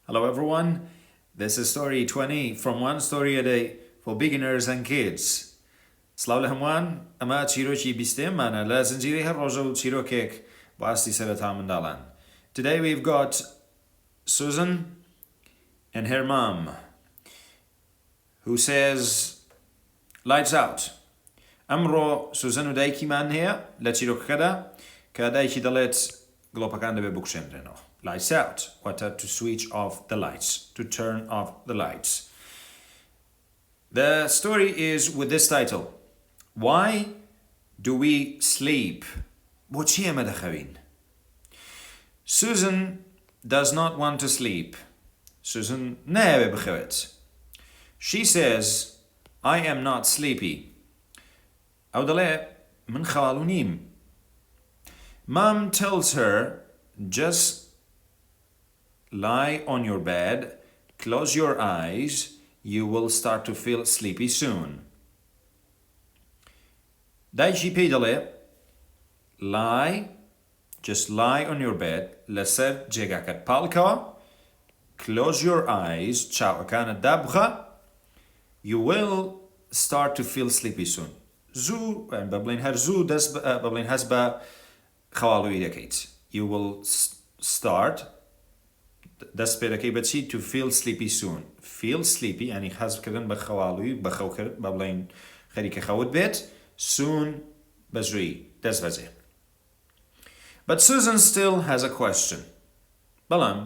Hello everyone, this is story 20 from One Story a Day for beginners and kids. سلااو لە هەمووان ئەمە چیرۆکی بیستێممانە لە زنجیرەی هەر ڕۆژە و چیرۆکێک باستی سەرەتا منداڵان. Today we've got Susan and her mom who says lights out. ئەمڕۆ سوزن و دایکیمان هەیە لە چیرۆکەکەدا کە دایکی دەڵێت گڵۆپەکان دەبێت بکوشێنرێنەوە. Lights out. What to switch off the lights, to turn off the lights. The story is with this title. Why do we sleep? بۆچی ئێمە دەخەوین؟ Susan does not want to sleep. Susan نایەوێت بخەوێت. She says, I am not sleepy. ئەو دەڵێ من خەواڵوو نیم. Mom tells her, just lie on your bed, close your eyes, you will start to feel sleepy soon. دایکی پێی دەڵێ lie, just lie on your bed, لەسەر جێگاکەت پاڵکەوە, close your eyes, چاوەکانت دابخە, you will start to feel sleepy soon. زوو, بەبڵین هەر زوو دەست بەبڵین هەست بە خەواڵووی دەکەیت. You will start دەست پێ دەکەی بەچی to feel sleepy soon. Feel sleepy یعنی حەزکردن بە خەواڵووی بە خەوکرد بەبڵین خەریکە خەوت بێت soon بە زووی دەست بەجێ. But Susan still has a question. بەڵام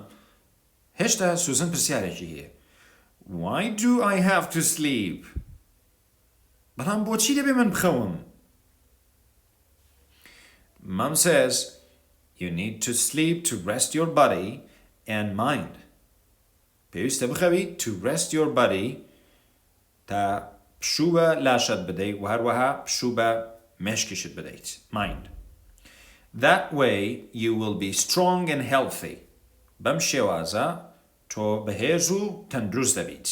هێشتا سوزن پرسیارێکی هەیە. Why do I have to sleep? بەڵام بۆچی دەبێ من بخەوم؟ Mom says, you need to sleep to rest your body and mind. پێویستە بخەوی to rest your body تا پشوو بە لاشت بدەیت و هەروەها پشوو بە مێشکیشت بدەیت. Mind. That way you will be strong and healthy. بەم شێوازە تۆ بەهێز و تەندروست دەبیت.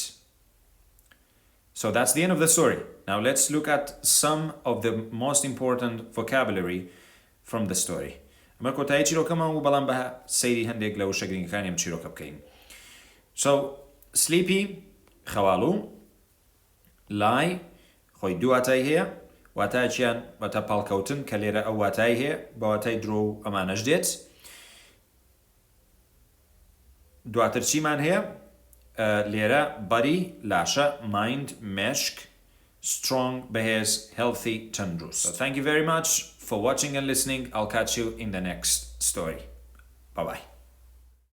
So that's the end of the story. Now let's look at some of the most important vocabulary from the story. ئەمە کۆتایی چیرۆکەمان و بەڵام بە سەیری هەندێک لە وشە گرنگەکانی ئەم چیرۆکە بکەین. So sleepy خەواڵوو, lie خۆی دوو واتای هەیە, واتایەکیان واتە پاڵکەوتن کە لێرە ئەو واتای هەیە بە واتای درۆ و ئەمانەش دێت. دواتر چیمان هەیە؟ لێرە body لاشە, mind مێشک, strong بەهێز, healthy تەندروست. So thank you very much for watching and listening. I'll catch you in the next story. Bye bye.